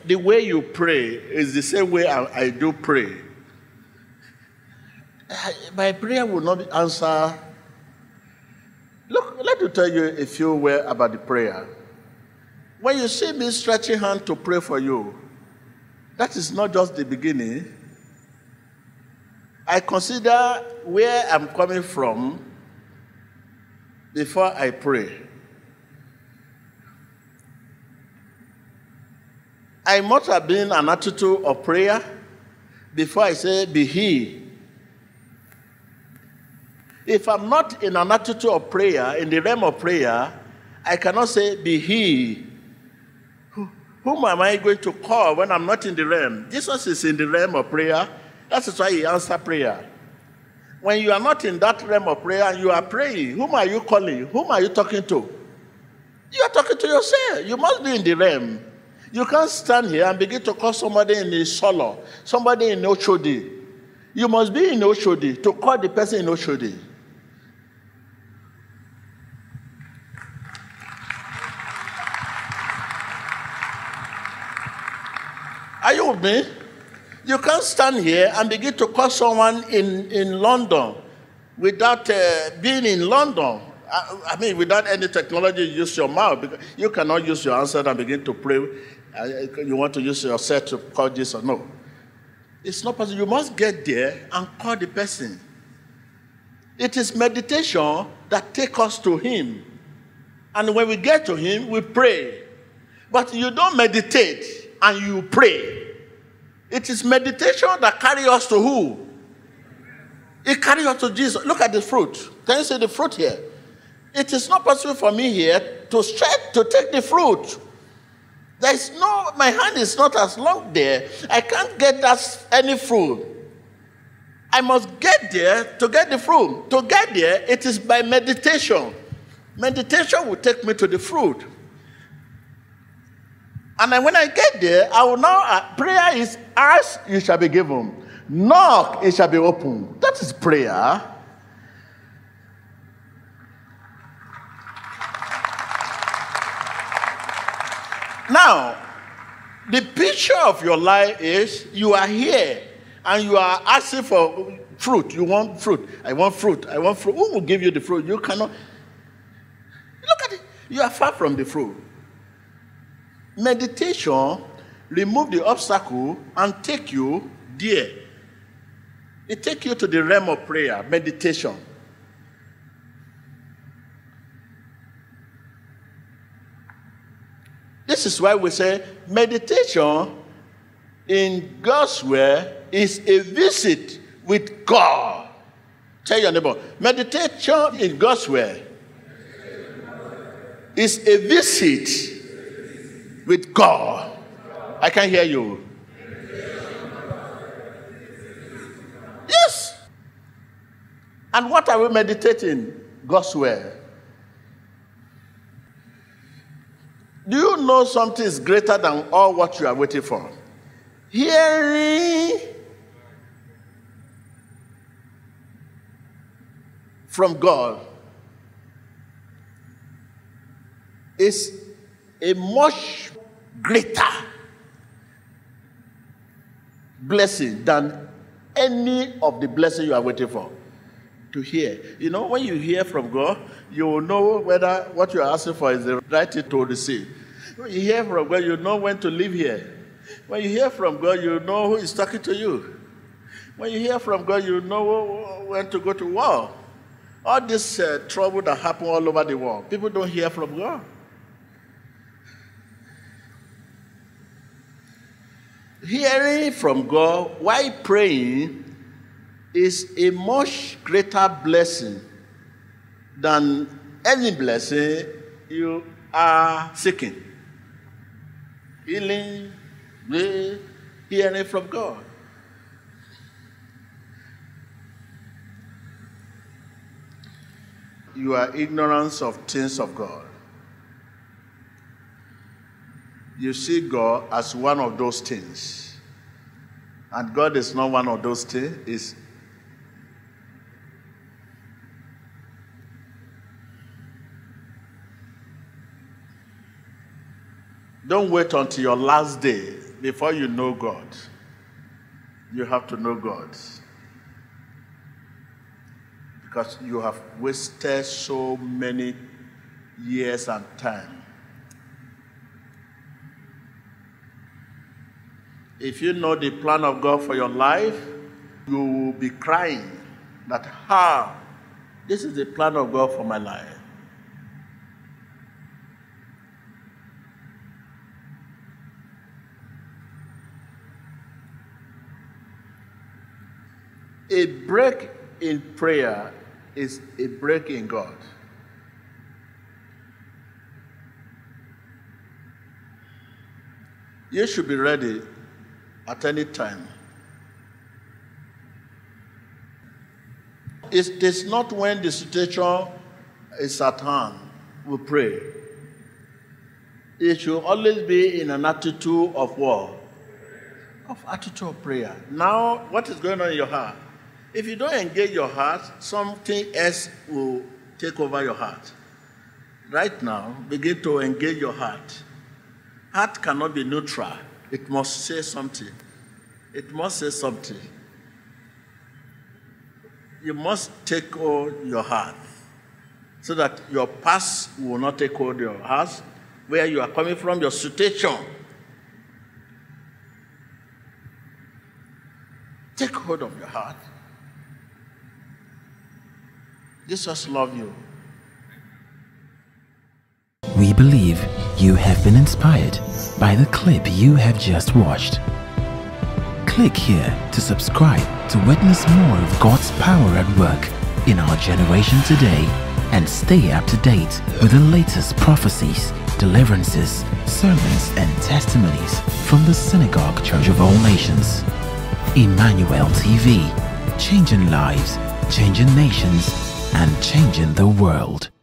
the way you pray is the same way I do pray, my prayer will not answer. Look, let me tell you a few words about the prayer. When you see me stretching hand to pray for you, that is not just the beginning. I consider where I'm coming from before I pray. I must have been an attitude of prayer before I say, be he. If I'm not in an attitude of prayer, in the realm of prayer, I cannot say, be he. Whom am I going to call when I'm not in the realm? Jesus is in the realm of prayer. That is why he answers prayer. When you are not in that realm of prayer and you are praying, whom are you calling? Whom are you talking to? You are talking to yourself. You must be in the realm. You can't stand here and begin to call somebody in the Solo, somebody in Oshodi. You must be in Oshodi to call the person in Oshodi. Are you with me? You can't stand here and begin to call someone in London without being in London. I mean, without any technology, use your mouth. Because you cannot use your answer and begin to pray. You want to use yourself to call Jesus. No. It's not possible. You must get there and call the person. It is meditation that takes us to him. And when we get to him, we pray. But you don't meditate and you pray. It is meditation that carries us to who? It carries us to Jesus. Look at the fruit. Can you see the fruit here? It is not possible for me here to stretch to take the fruit. There is no, my hand is not as long there. I can't get that any fruit. I must get there to get the fruit. To get there, it is by meditation. Meditation will take me to the fruit. And then when I get there, I will now, prayer is ask, you shall be given. Knock, it shall be opened. That is prayer. Now, the picture of your life is you are here and you are asking for fruit. You want fruit. I want fruit. I want fruit. Who will give you the fruit? You cannot. Look at it. You are far from the fruit. Meditation remove the obstacle and take you there. It takes you to the realm of prayer, meditation. This is why we say meditation in God's word is a visit with God. Tell your neighbor, meditation in God's word is a visit with God. I can't hear you. Yes. And what are we meditating? God's word. Do you know something is greater than all what you are waiting for? Hearing from God is a much greater blessing than any of the blessings you are waiting for. To hear. You know, when you hear from God, you will know whether what you are asking for is the right thing to receive. When you hear from God, you know when to live here. When you hear from God, you know who is talking to you. When you hear from God, you know when to go to war. All this trouble that happen all over the world, people don't hear from God. Hearing from God while praying is a much greater blessing than any blessing you are seeking. Healing, hearing from God. You are ignorant of things of God. You see God as one of those things. And God is not one of those things. Don't wait until your last day. before you know God, you have to know God. Because you have wasted so many years and time. If you know the plan of God for your life, you will be crying that, how? This is the plan of God for my life. A break in prayer is a break in God. You should be ready at any time. It is not when the situation is at hand we pray. It should always be in an attitude of what? Of attitude of prayer. Now, what is going on in your heart? If you don't engage your heart, something else will take over your heart. Right now, begin to engage your heart. Heart cannot be neutral. It must say something. It must say something. You must take hold your heart so that your past will not take hold your heart, where you are coming from, your situation. Take hold of your heart. Jesus loves you. We believe you have been inspired by the clip you have just watched. Click here to subscribe to witness more of God's power at work in our generation today and stay up to date with the latest prophecies, deliverances, sermons and testimonies from the Synagogue Church of All Nations. Emmanuel TV, changing lives, changing nations, and changing the world.